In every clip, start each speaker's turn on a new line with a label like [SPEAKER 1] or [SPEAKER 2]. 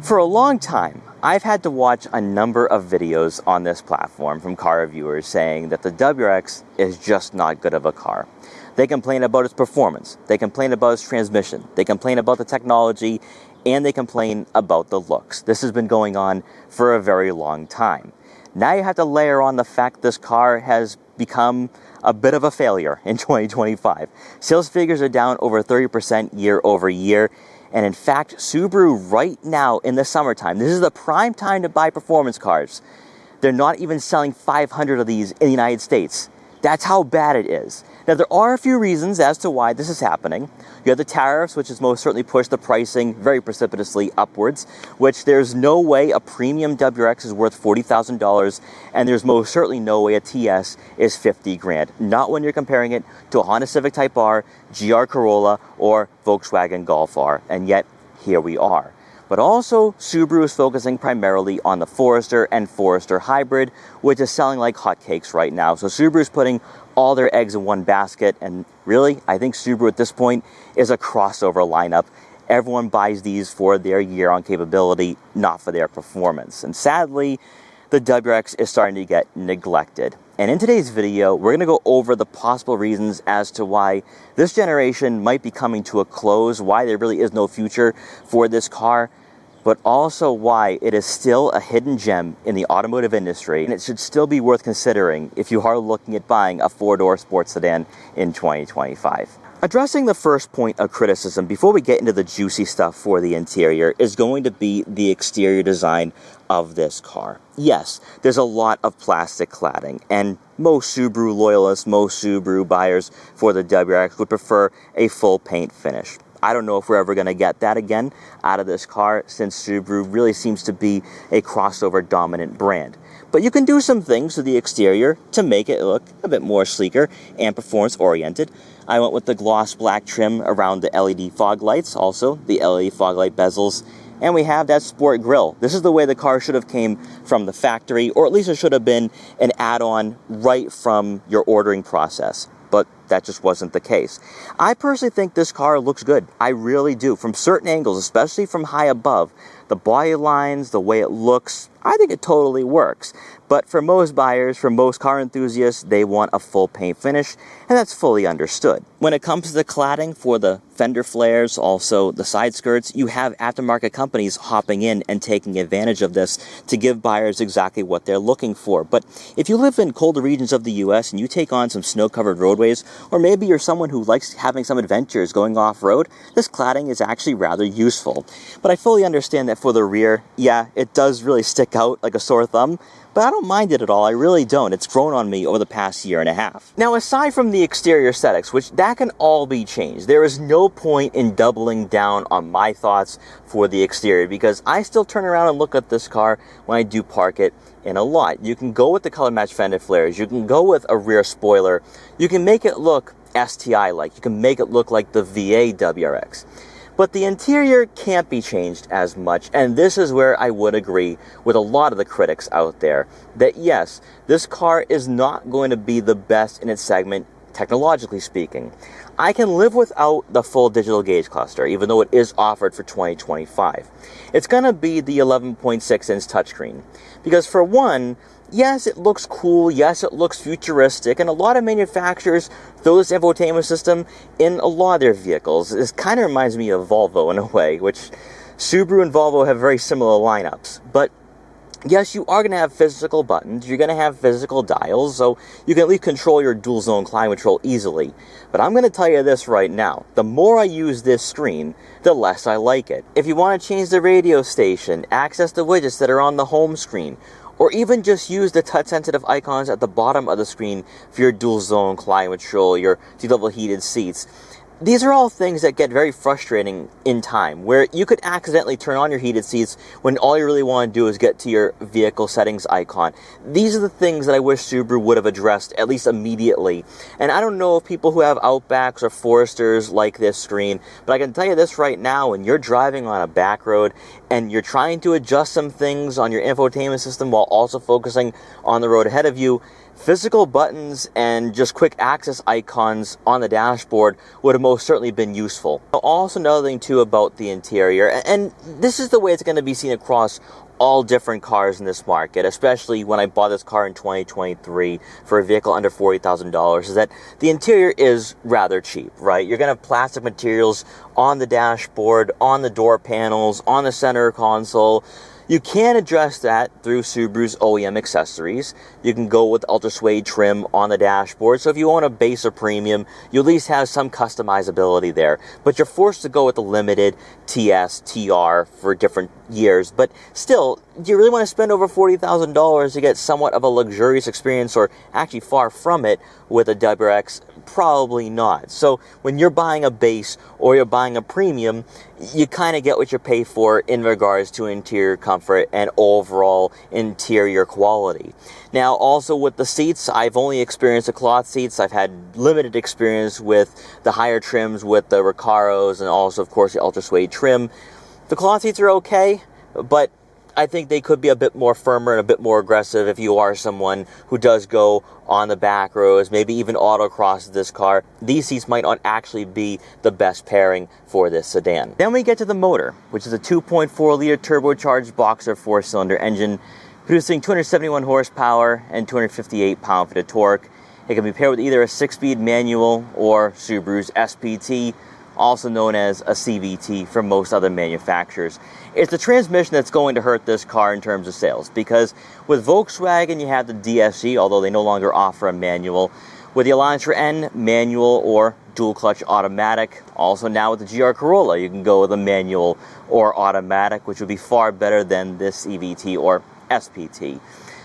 [SPEAKER 1] For a long time, I've had to watch a number of videos on this platform from car reviewers saying that the WRX is just not good of a car. They complain about its performance, they complain about its transmission, they complain about the technology, and they complain about the looks. This has been going on for a very long time. Now you have to layer on the fact this car has become a bit of a failure in 2025. Sales figures are down over 30% year over year. And in fact, Subaru right now in the summertime, this is the prime time to buy performance cars. They're not even selling 500 of these in the United States. That's how bad it is. Now, there are a few reasons as to why this is happening. You have the tariffs, which has most certainly pushed the pricing very precipitously upwards, which there's no way a premium WRX is worth $40,000, and there's most certainly no way a TS is $50,000. Not when you're comparing it to a Honda Civic Type R, GR Corolla, or Volkswagen Golf R, and yet here we are. But also, Subaru is focusing primarily on the Forester and Forester Hybrid, which is selling like hotcakes right now. So Subaru is putting all their eggs in one basket, and really, I think Subaru at this point is a crossover lineup. Everyone buys these for their year-on capability, not for their performance. And sadly, the WRX is starting to get neglected. And in today's video, we're going to go over the possible reasons as to why this generation might be coming to a close, why there really is no future for this car, but also why it is still a hidden gem in the automotive industry, and it should still be worth considering if you are looking at buying a four-door sports sedan in 2025. Addressing the first point of criticism before we get into the juicy stuff for the interior is going to be the exterior design of this car. Yes, there's a lot of plastic cladding, and most Subaru loyalists, most Subaru buyers for the WRX would prefer a full paint finish. I don't know if we're ever going to get that again out of this car, since Subaru really seems to be a crossover dominant brand. But you can do some things to the exterior to make it look a bit more sleeker and performance oriented. I went with the gloss black trim around the LED fog lights, also the LED fog light bezels, and we have that sport grille. This is the way the car should have came from the factory, or at least it should have been an add-on right from your ordering process. But that just wasn't the case. I personally think this car looks good. I really do. From certain angles, especially from high above, the body lines, the way it looks, I think it totally works. But for most buyers, for most car enthusiasts, they want a full paint finish, and that's fully understood. When it comes to the cladding for the fender flares, also the side skirts, you have aftermarket companies hopping in and taking advantage of this to give buyers exactly what they're looking for. But if you live in colder regions of the US and you take on some snow-covered roadways, or maybe you're someone who likes having some adventures going off-road, this cladding is actually rather useful. But I fully understand that for the rear, yeah, it does really stick out like a sore thumb, but I don't mind it at all. I really don't. It's grown on me over the past year and a half. Now, aside from the exterior aesthetics, which that can all be changed, there is no point in doubling down on my thoughts for the exterior, because I still turn around and look at this car when I do park it in a lot. You can go with the color match fender flares. You can go with a rear spoiler. You can make it look STI-like. You can make it look like the VA WRX. But the interior can't be changed as much, and this is where I would agree with a lot of the critics out there, that yes, this car is not going to be the best in its segment, technologically speaking. I can live without the full digital gauge cluster, even though it is offered for 2025. It's going to be the 11.6-inch touchscreen, because for one, yes, it looks cool, yes, it looks futuristic, and a lot of manufacturers throw this infotainment system in a lot of their vehicles. This kind of reminds me of Volvo in a way, which Subaru and Volvo have very similar lineups. But yes, you are going to have physical buttons, you're going to have physical dials, so you can at least control your dual zone climate control easily. But I'm going to tell you this right now, the more I use this screen, the less I like it. If you want to change the radio station, access the widgets that are on the home screen, or even just use the touch-sensitive icons at the bottom of the screen for your dual zone climate control, your seat-level heated seats. These are all things that get very frustrating in time, where you could accidentally turn on your heated seats when all you really want to do is get to your vehicle settings icon. These are the things that I wish Subaru would have addressed, at least immediately. And I don't know if people who have Outbacks or Foresters like this screen, but I can tell you this right now, when you're driving on a back road and you're trying to adjust some things on your infotainment system while also focusing on the road ahead of you, physical buttons and just quick access icons on the dashboard would have most certainly been useful. Also, another thing too about the interior, and this is the way it's going to be seen across all different cars in this market, especially when I bought this car in 2023 for a vehicle under $40,000, is that the interior is rather cheap, right? You're going to have plastic materials on the dashboard, on the door panels, on the center console. You can address that through Subaru's OEM accessories. You can go with ultra suede trim on the dashboard. So if you own a base or premium, you at least have some customizability there. But you're forced to go with the limited TS, TR for different years. But still, do you really want to spend over $40,000 to get somewhat of a luxurious experience, or actually far from it, with a WRX? Probably not. So when you're buying a base or you're buying a premium, you kind of get what you pay for in regards to interior comfort and overall interior quality. Now, also with the seats, I've only experienced the cloth seats. I've had limited experience with the higher trims, with the Recaros, and also, of course, the ultra suede trim. The cloth seats are okay, but I think they could be a bit more firmer and a bit more aggressive if you are someone who does go on the back rows, maybe even autocross this car. These seats might not actually be the best pairing for this sedan. Then we get to the motor, which is a 2.4-liter turbocharged boxer 4-cylinder engine, producing 271 horsepower and 258 pound-feet of torque. It can be paired with either a 6-speed manual or Subaru's SPT, also known as a CVT for most other manufacturers. It's the transmission that's going to hurt this car in terms of sales, because with Volkswagen you have the DSG, although they no longer offer a manual. With the Elantra N, manual or dual clutch automatic. Also now with the GR Corolla, you can go with a manual or automatic, which would be far better than this CVT or SPT.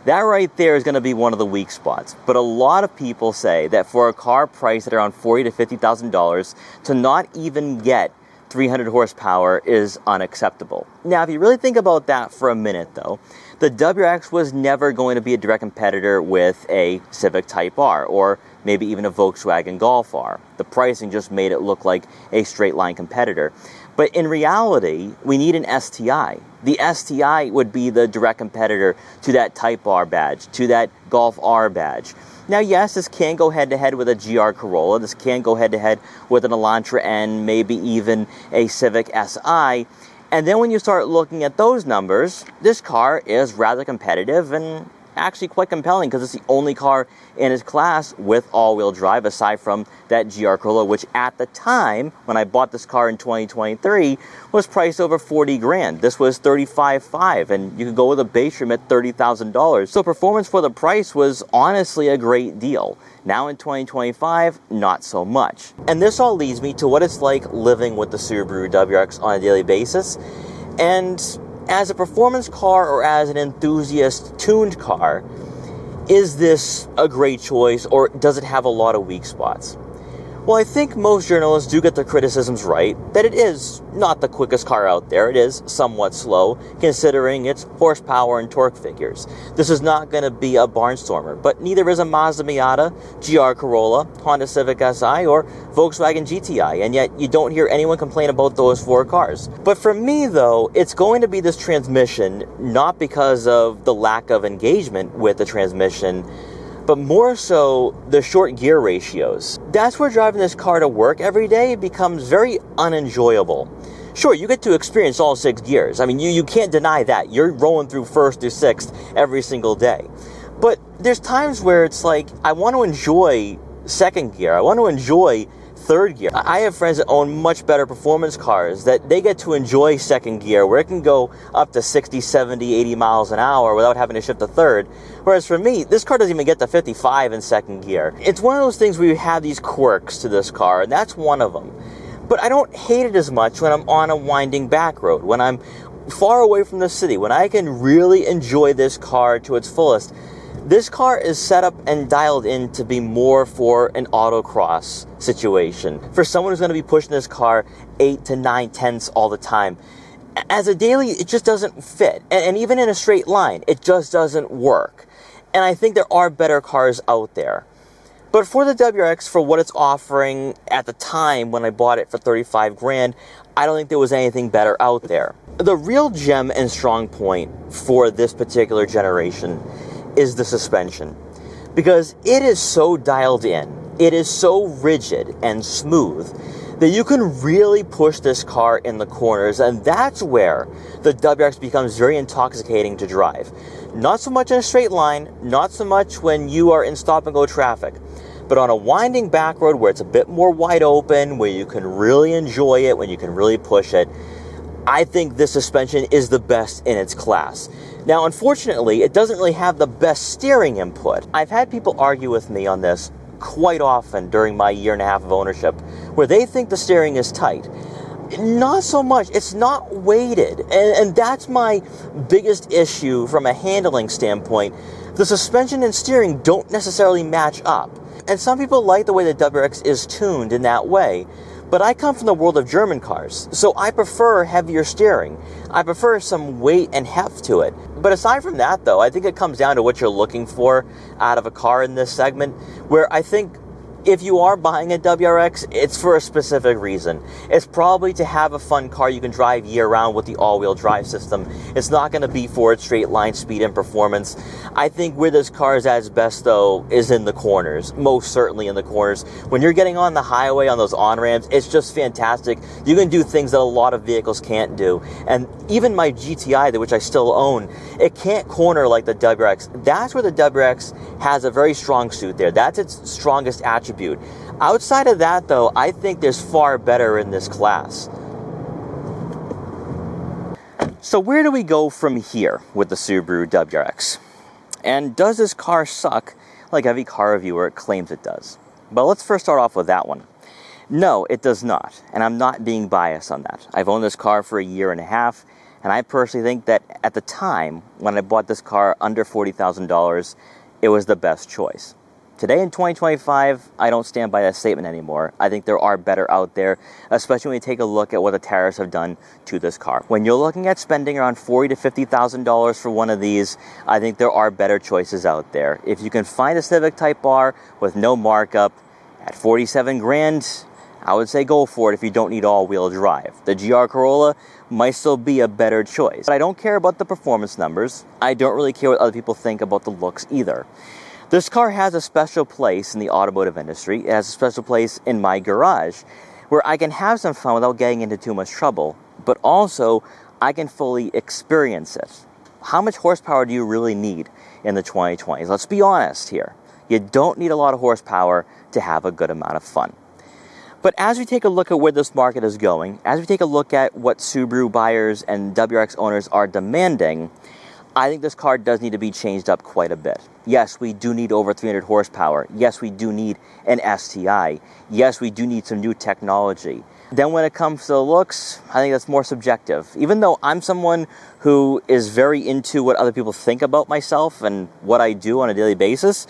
[SPEAKER 1] That right there is going to be one of the weak spots. But a lot of people say that for a car priced at around $40,000 to $50,000, to not even get 300 horsepower is unacceptable. Now, if you really think about that for a minute, though, the WRX was never going to be a direct competitor with a Civic Type R or maybe even a Volkswagen Golf R. The pricing just made it look like a straight line competitor. But in reality, we need an STI. The STI would be the direct competitor to that Type R badge, to that Golf R badge. Now, yes, this can go head-to-head with a GR Corolla. This can go head-to-head with an Elantra N, maybe even a Civic Si. And then when you start looking at those numbers, this car is rather competitive and actually quite compelling, because it's the only car in its class with all-wheel drive, aside from that GR Corolla, which at the time, when I bought this car in 2023, was priced over $40,000. This was $35,500, and you could go with a base trim at $30,000. So performance for the price was honestly a great deal. Now in 2025, not so much. And this all leads me to what it's like living with the Subaru WRX on a daily basis. And as a performance car or as an enthusiast tuned car, is this a great choice, or does it have a lot of weak spots? Well, I think most journalists do get their criticisms right, that it is not the quickest car out there. It is somewhat slow, considering its horsepower and torque figures. This is not going to be a barnstormer, but neither is a Mazda Miata, GR Corolla, Honda Civic Si, or Volkswagen GTI, and yet you don't hear anyone complain about those four cars. But for me, though, it's going to be this transmission, not because of the lack of engagement with the transmission, but more so the short gear ratios. That's where driving this car to work every day becomes very unenjoyable. Sure, you get to experience all 6 gears. I mean, you can't deny that. You're rolling through 1st through 6th every single day. But there's times where it's like, I want to enjoy 2nd gear. I want to enjoy 3rd gear. I have friends that own much better performance cars that they get to enjoy 2nd gear, where it can go up to 60, 70, 80 miles an hour without having to shift to 3rd. Whereas for me, this car doesn't even get to 55 in 2nd gear. It's one of those things where you have these quirks to this car, and that's one of them. But I don't hate it as much when I'm on a winding back road, when I'm far away from the city, when I can really enjoy this car to its fullest. This car is set up and dialed in to be more for an autocross situation. For someone who's going to be pushing this car 8 to 9 tenths all the time. As a daily, it just doesn't fit. And even in a straight line, it just doesn't work. And I think there are better cars out there. But for the WRX, for what it's offering at the time when I bought it for 35 grand, I don't think there was anything better out there. The real gem and strong point for this particular generation is the suspension, because it is so dialed in, it is so rigid and smooth that you can really push this car in the corners, and that's where the WRX becomes very intoxicating to drive. Not so much in a straight line, not so much when you are in stop-and-go traffic, but on a winding back road where it's a bit more wide open, where you can really enjoy it, when you can really push it, I think this suspension is the best in its class. Now, unfortunately, it doesn't really have the best steering input. I've had people argue with me on this quite often during my 1.5 years of ownership, where they think the steering is tight. Not so much. It's not weighted. And that's my biggest issue from a handling standpoint. The suspension and steering don't necessarily match up. And some people like the way the WRX is tuned in that way. But I come from the world of German cars, so I prefer heavier steering. I prefer some weight and heft to it. But aside from that, though, I think it comes down to what you're looking for out of a car in this segment, where I think if you are buying a WRX, it's for a specific reason. It's probably to have a fun car you can drive year-round with the all-wheel drive system. It's not going to be for its straight line speed and performance. I think where this car is at its best, though, is in the corners. Most certainly in the corners. When you're getting on the highway on those on-ramps, it's just fantastic. You can do things that a lot of vehicles can't do. And even my GTI, which I still own, it can't corner like the WRX. That's where the WRX has a very strong suit there. That's its strongest attribute. Outside of that, though, I think there's far better in this class. So where do we go from here with the Subaru WRX? And does this car suck like every car reviewer claims it does? Well, let's first start off with that one. No, it does not, and I'm not being biased on that. I've owned this car for 1.5 years, and I personally think that at the time when I bought this car under $40,000, it was the best choice. Today in 2025, I don't stand by that statement anymore. I think there are better out there, especially when you take a look at what the tariffs have done to this car. When you're looking at spending around $40,000 to $50,000 for one of these, I think there are better choices out there. If you can find a Civic Type R with no markup at 47 grand, I would say go for it if you don't need all-wheel drive. The GR Corolla might still be a better choice. But I don't care about the performance numbers. I don't really care what other people think about the looks either. This car has a special place in the automotive industry. It has a special place in my garage where I can have some fun without getting into too much trouble, but also I can fully experience it. How much horsepower do you really need in the 2020s? Let's be honest here. You don't need a lot of horsepower to have a good amount of fun. But as we take a look at where this market is going, as we take a look at what Subaru buyers and WRX owners are demanding, I think this car does need to be changed up quite a bit. Yes, we do need over 300 horsepower. Yes, we do need an STI. Yes, we do need some new technology. Then when it comes to the looks, I think that's more subjective. Even though I'm someone who is very into what other people think about myself and what I do on a daily basis,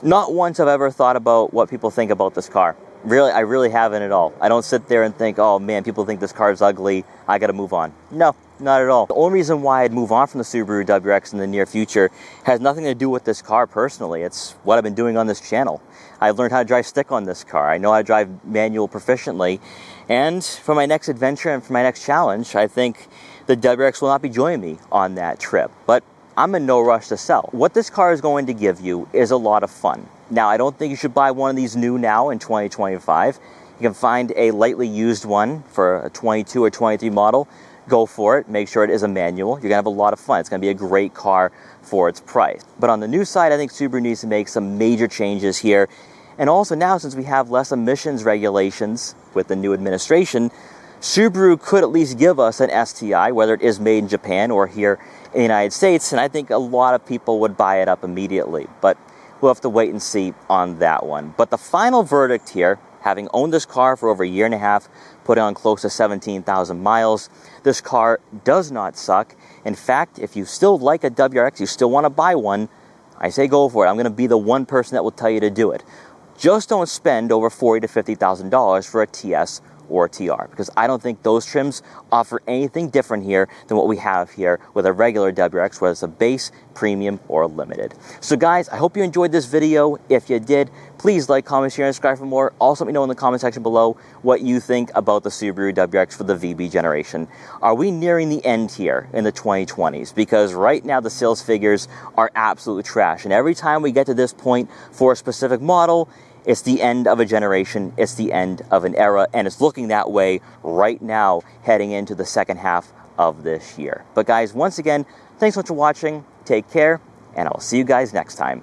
[SPEAKER 1] not once have I ever thought about what people think about this car. Really, I really haven't at all. I don't sit there and think, oh man, people think this car is ugly, I gotta move on. No, not at all. The only reason why I'd move on from the Subaru WRX in the near future has nothing to do with this car personally. It's what I've been doing on this channel. I've learned how to drive stick on this car. I know how to drive manual proficiently. And for my next adventure and for my next challenge, I think the WRX will not be joining me on that trip. But I'm in no rush to sell. What this car is going to give you is a lot of fun. Now, I don't think you should buy one of these new now in 2025. You can find a lightly used one for a 22 or 23 model. Go for it. Make sure it is a manual. You're going to have a lot of fun. It's going to be a great car for its price. But on the new side, I think Subaru needs to make some major changes here. And also now, since we have less emissions regulations with the new administration, Subaru could at least give us an STI, whether it is made in Japan or here in the United States. And I think a lot of people would buy it up immediately. But we'll have to wait and see on that one. But the final verdict here, having owned this car for over 1.5 years, put on close to 17,000 miles, this car does not suck. In fact, if you still like a WRX, you still want to buy one, I say go for it. I'm going to be the one person that will tell you to do it. Just don't spend over $40,000 to $50,000 for a TS or TR, because I don't think those trims offer anything different here than what we have here with a regular WRX, whether it's a base, premium, or limited. So guys, I hope you enjoyed this video. If you did, please like, comment, share, and subscribe for more. Also, let me know in the comment section below what you think about the Subaru WRX for the VB generation. Are we nearing the end here in the 2020s? Because right now the sales figures are absolute trash, and every time we get to this point for a specific model, it's the end of a generation, it's the end of an era, and it's looking that way right now heading into the second half of this year. But guys, once again, thanks so much for watching, take care, and I'll see you guys next time.